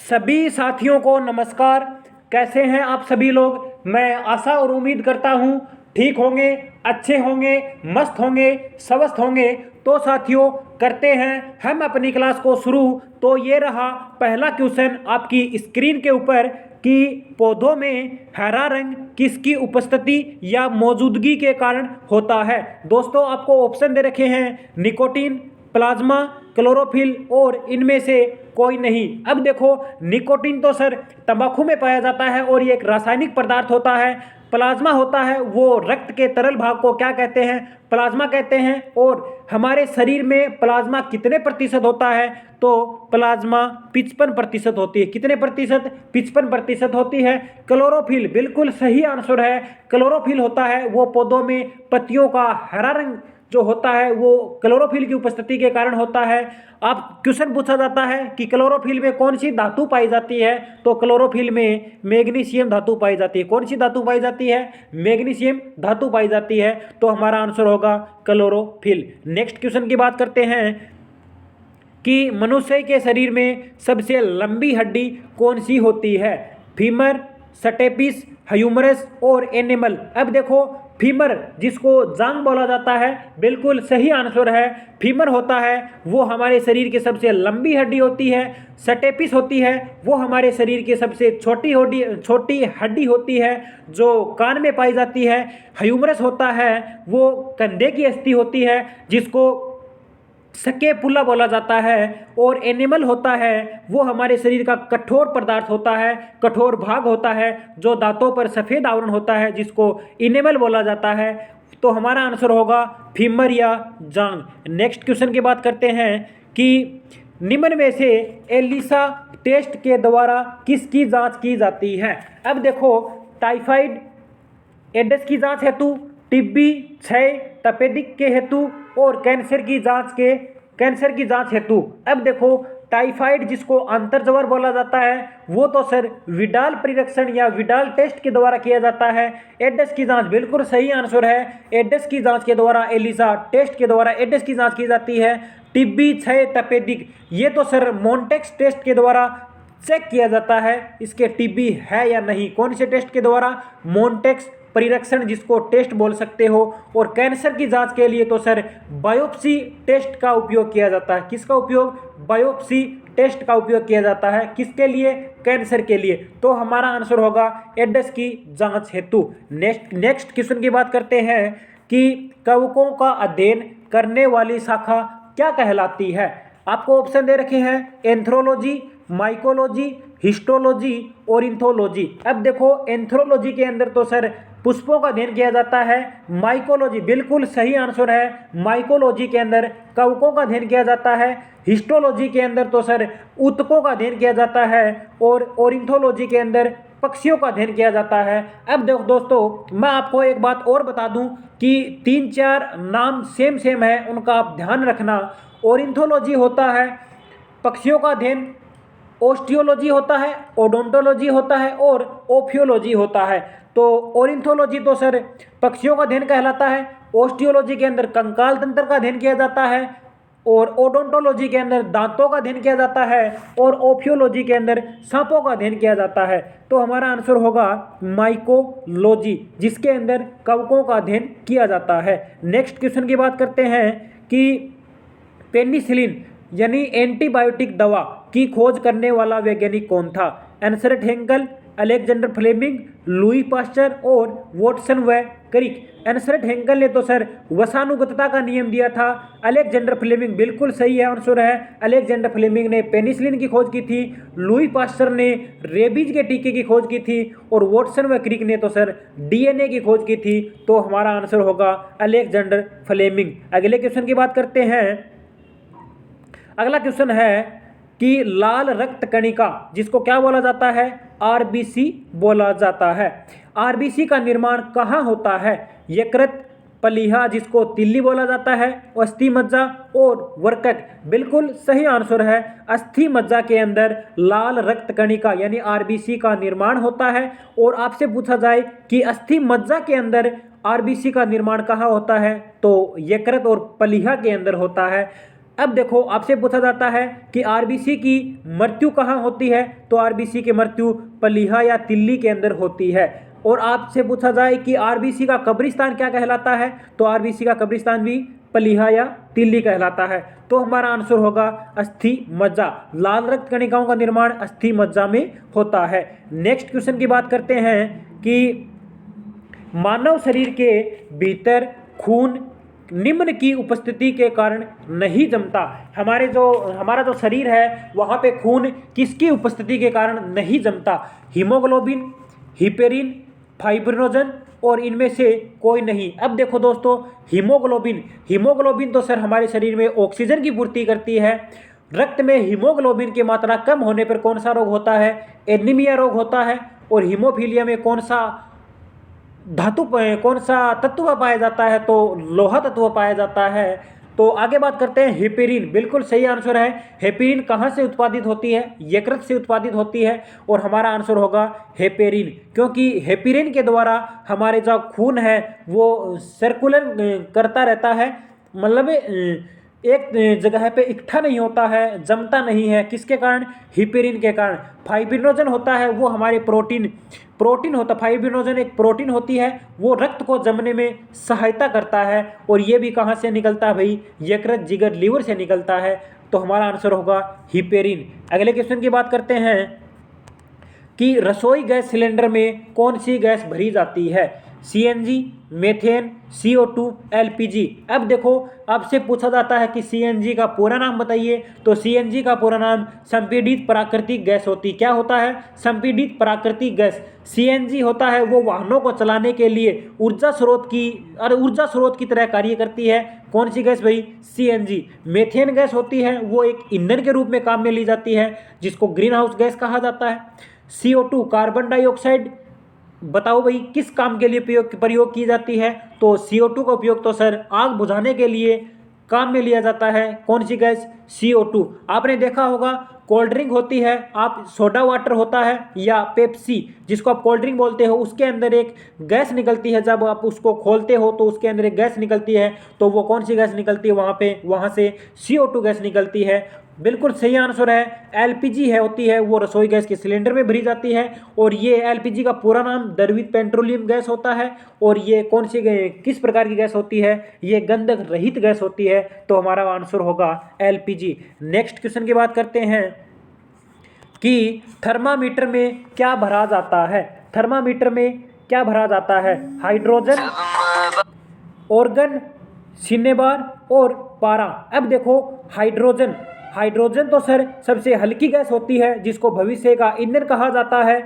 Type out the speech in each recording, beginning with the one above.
सभी साथियों को नमस्कार। कैसे हैं आप सभी लोग। मैं आशा और उम्मीद करता हूं ठीक होंगे, अच्छे होंगे, मस्त होंगे, स्वस्थ होंगे। तो साथियों करते हैं हम अपनी क्लास को शुरू। तो ये रहा पहला क्वेश्चन आपकी स्क्रीन के ऊपर कि पौधों में हरा रंग किसकी उपस्थिति या मौजूदगी के कारण होता है। दोस्तों आपको ऑप्शन दे रखे हैं निकोटीन, प्लाज्मा, क्लोरोफिल और इनमें से कोई नहीं। अब देखो निकोटीन तो सर तंबाकू में पाया जाता है और ये एक रासायनिक पदार्थ होता है। प्लाज्मा होता है वो रक्त के तरल भाग को क्या कहते हैं, प्लाज्मा कहते हैं। और हमारे शरीर में प्लाज्मा कितने प्रतिशत होता है, तो प्लाज्मा 55% होती है। कितने प्रतिशत, 55% होती है। क्लोरोफिल बिल्कुल सही आंसर है। क्लोरोफिल होता है वो पौधों में पत्तियों का हरा रंग जो होता है वो क्लोरोफिल की उपस्थिति के कारण होता है। आप क्वेश्चन पूछा जाता है कि क्लोरोफिल में कौन सी धातु पाई जाती है, तो क्लोरोफिल में मैग्नीशियम धातु पाई जाती है। कौन सी धातु पाई जाती है, मैग्नीशियम धातु पाई जाती है। तो हमारा आंसर होगा क्लोरोफिल। नेक्स्ट क्वेश्चन की बात करते हैं कि मनुष्य के शरीर में सबसे लंबी हड्डी कौन सी होती है। फीमर, स्टेपिस, ह्यूमरस और एनिमल। अब देखो फीमर जिसको जांग बोला जाता है बिल्कुल सही आंसर है। फीमर होता है वो हमारे शरीर की सबसे लंबी हड्डी होती है। स्टेपिस होती है वो हमारे शरीर की सबसे छोटी हड्डी होती है जो कान में पाई जाती है। ह्यूमरस होता है वो कंधे की अस्थि होती है जिसको स्केपुला बोला जाता है। और एनिमल होता है वो हमारे शरीर का कठोर पदार्थ होता है, कठोर भाग होता है जो दांतों पर सफ़ेद आवरण होता है जिसको इनेमल बोला जाता है। तो हमारा आंसर होगा फीमर या जांग। नेक्स्ट क्वेश्चन की बात करते हैं कि निम्न में से एलिसा टेस्ट के द्वारा किसकी जांच की जाती है। अब देखो टाइफाइड, एड्स की जांच हेतु, टीबी, क्षय, तपेदिक के हेतु और कैंसर की जांच हेतु। अब देखो टाइफाइड जिसको अंतर्ज्वर बोला जाता है वो तो सर विडाल परीक्षण या विडाल टेस्ट के द्वारा किया जाता है। एड्स की जांच बिल्कुल सही आंसर है। एड्स की जांच के द्वारा, एलिसा टेस्ट के द्वारा एड्स की जांच की जाती है। टीबी, क्षय, तपेदिक ये तो सर मोन्टेक्स टेस्ट के द्वारा चेक किया जाता है इसके टीबी है या नहीं। कौन से टेस्ट के द्वारा, मोन्टेक्स परीक्षण जिसको टेस्ट बोल सकते हो। और कैंसर की जांच के लिए तो सर बायोप्सी टेस्ट का उपयोग किया जाता है। किसका उपयोग, बायोप्सी टेस्ट का उपयोग किया जाता है। किसके लिए, कैंसर के लिए। तो हमारा आंसर होगा एड्स की जांच हेतु। नेक्स्ट क्वेश्चन की बात करते हैं कि कवकों का अध्ययन करने वाली शाखा क्या कहलाती है। आपको ऑप्शन दे रखे हैं एंथ्रोलॉजी, माइकोलॉजी, हिस्टोलॉजी और इंथोलॉजी। अब देखो एंथ्रोलॉजी के अंदर तो सर पुष्पों का अध्ययन किया जाता है। माइकोलॉजी बिल्कुल सही आंसर है। माइकोलॉजी के अंदर कवकों का अध्ययन किया जाता है। हिस्टोलॉजी के अंदर तो सर ऊतकों का अध्ययन किया जाता है। और ऑर्निथोलॉजी के अंदर पक्षियों का अध्ययन किया जाता है। अब देखो दोस्तों मैं आपको एक बात और बता दूं कि 3-4 नाम सेम है, उनका आप ध्यान रखना। ऑर्निथोलॉजी होता है पक्षियों का अध्ययन, ओस्टियोलॉजी होता है, ओडोंटोलॉजी होता है और ओफियोलॉजी होता है। तो ऑर्निथोलॉजी तो सर पक्षियों का अध्ययन कहलाता है। ओस्टियोलॉजी के अंदर कंकाल तंत्र का अध्ययन किया जाता है। और ओडोंटोलॉजी के अंदर दांतों का अध्ययन किया जाता है। और ओफियोलॉजी के अंदर सांपों का अध्ययन किया जाता है। तो हमारा आंसर होगा माइकोलॉजी जिसके अंदर कवकों का अध्ययन किया जाता है। नेक्स्ट क्वेश्चन की बात करते हैं कि पेनिसिलिन यानी एंटीबायोटिक दवा की खोज करने वाला वैज्ञानिक कौन था। एंसर्ट हेंकल, अलेक्जेंडर फ्लेमिंग, लुई पास्चर और वॉटसन व क्रिक। एंसर्ट हेंकल ने तो सर वसानुगतता का नियम दिया था। अलेक्जेंडर फ्लेमिंग बिल्कुल सही आंसर है। अलेक्जेंडर फ्लेमिंग ने पेनिसिलिन की खोज की थी। लुई पास्चर ने रेबीज के टीके की खोज की थी। और वॉटसन व क्रिक ने तो सर डीएनए की खोज की थी। तो हमारा आंसर होगा अलेक्जेंडर फ्लेमिंग। अगले क्वेश्चन की बात करते हैं। अगला क्वेश्चन है कि लाल रक्त कणिका जिसको क्या बोला जाता है, आरबीसी बोला जाता है। आरबीसी का निर्माण कहाँ होता है। यकृत, प्लीहा जिसको तिल्ली बोला जाता है, अस्थि मज्जा और वर्कक। बिल्कुल सही आंसर है। अस्थि मज्जा के अंदर लाल रक्त कणिका यानी आरबीसी का निर्माण होता है। और आपसे पूछा जाए कि अस्थि मज्जा के अंदर आरबीसी का निर्माण कहाँ होता है, तो यकृत और प्लीहा के अंदर होता है। अब देखो आपसे पूछा जाता है कि आरबीसी की मृत्यु कहाँ होती है, तो आरबीसी की मृत्यु प्लीहा या तिल्ली के अंदर होती है। और आपसे पूछा जाए कि आरबीसी का कब्रिस्तान क्या कहलाता है, तो आरबीसी का कब्रिस्तान भी प्लीहा या तिल्ली कहलाता है। तो हमारा आंसर होगा अस्थि मज्जा। लाल रक्त कणिकाओं का निर्माण अस्थि मज्जा में होता है। नेक्स्ट क्वेश्चन की बात करते हैं कि मानव शरीर के भीतर खून निम्न की उपस्थिति के कारण नहीं जमता। हमारा जो शरीर है वहाँ पे खून किसकी उपस्थिति के कारण नहीं जमता? हीमोग्लोबिन, हिपेरिन, फाइब्रिनोजन और इनमें से कोई नहीं। अब देखो दोस्तों, हीमोग्लोबिन तो सर हमारे शरीर में ऑक्सीजन की पूर्ति करती है। रक्त में हीमोग्लोबिन की मात्रा कम होने पर कौन सा रोग होता है? एनीमिया रोग होता है। और हीमोफीलिया में कौन सा तत्व पाया जाता है? तो लोहा तत्व पाया जाता है। तो आगे बात करते हैं हेपेरिन। बिल्कुल सही आंसर है। हेपेरिन कहाँ से उत्पादित होती है? यकृत से उत्पादित होती है। और हमारा आंसर होगा हेपेरिन, क्योंकि हेपेरिन के द्वारा हमारे जो खून है वो सर्कुलर करता रहता है, मतलब एक जगह पे इकट्ठा नहीं होता है, जमता नहीं है। किसके कारण? हिपेरिन के कारण। फाइब्रिनोजन होता है वो हमारे प्रोटीन होता है। फाइब्रिनोजन एक प्रोटीन होती है, वो रक्त को जमने में सहायता करता है। और ये भी कहाँ से निकलता है भाई? यकृत, जिगर, लीवर से निकलता है। तो हमारा आंसर होगा हिपेरिन। अगले क्वेश्चन की बात करते हैं कि रसोई गैस सिलेंडर में कौन सी गैस भरी जाती है? CNG, methane, CO2, LPG. अब देखो आपसे पूछा जाता है कि सीएनजी का पूरा नाम बताइए, तो सीएनजी का पूरा नाम संपीड़ित प्राकृतिक गैस होती। क्या होता है? संपीड़ित प्राकृतिक गैस। सीएनजी होता है वो वाहनों को चलाने के लिए ऊर्जा स्रोत की तरह कार्य करती है। कौन सी गैस भाई? सीएनजी। मीथेन गैस होती है वो एक ईंधन के रूप में काम में ली जाती है, जिसको ग्रीन हाउस गैस कहा जाता है। CO2 कार्बन डाइऑक्साइड, बताओ भाई किस काम के लिए प्रयोग की जाती है? तो CO2 का उपयोग तो सर आग बुझाने के लिए काम में लिया जाता है। कौन सी गैस? CO2। आपने देखा होगा कोल्ड ड्रिंक होती है, आप सोडा वाटर होता है या पेप्सी जिसको आप कोल्ड ड्रिंक बोलते हो, उसके अंदर एक गैस निकलती है। जब आप उसको खोलते हो तो उसके अंदर एक गैस निकलती है, तो वो कौन सी गैस निकलती है? वहाँ से CO2 गैस निकलती है। बिल्कुल सही आंसर है। एलपीजी होती है वो रसोई गैस के सिलेंडर में भरी जाती है। और ये एलपीजी का पूरा नाम द्रवित पेट्रोलियम गैस होता है। और ये किस प्रकार की गैस होती है? ये गंधक रहित गैस होती है। तो हमारा आंसर होगा एलपीजी। नेक्स्ट क्वेश्चन की बात करते हैं कि थर्मामीटर में क्या भरा जाता है? थर्मामीटर में क्या भरा जाता है? हाइड्रोजन, ऑर्गन, सिनेबार और पारा। अब देखो हाइड्रोजन तो सर सबसे हल्की गैस होती है, जिसको भविष्य का ईंधन कहा जाता है।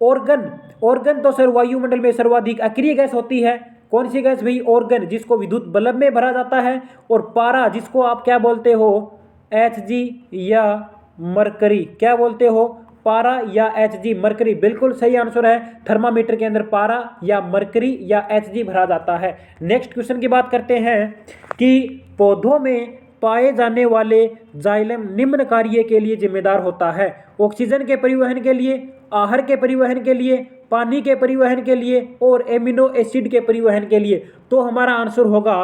ऑर्गन तो सर वायुमंडल में सर्वाधिक अक्रिय गैस होती है। कौन सी गैस भाई? ऑर्गन, जिसको विद्युत बल्ब में भरा जाता है। और पारा, जिसको आप क्या बोलते हो? HG या मरकरी। क्या बोलते हो? पारा या HG, मरकरी। बिल्कुल सही आंसर है। थर्मामीटर के अंदर पारा या मरकरी या HG भरा जाता है। नेक्स्ट क्वेश्चन की बात करते हैं कि पौधों में पाए जाने वाले जाइलम निम्न कार्य के लिए जिम्मेदार होता है? ऑक्सीजन के परिवहन के लिए, आहार के परिवहन के लिए, पानी के परिवहन के लिए और एमिनो एसिड के परिवहन के लिए। तो हमारा आंसर होगा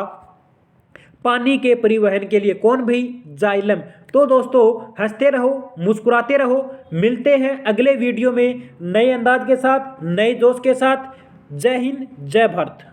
पानी के परिवहन के लिए। कौन भाई? जाइलम। तो दोस्तों हंसते रहो, मुस्कुराते रहो। मिलते हैं अगले वीडियो में नए अंदाज के साथ, नए जोश के साथ। जय हिंद, जय भारत।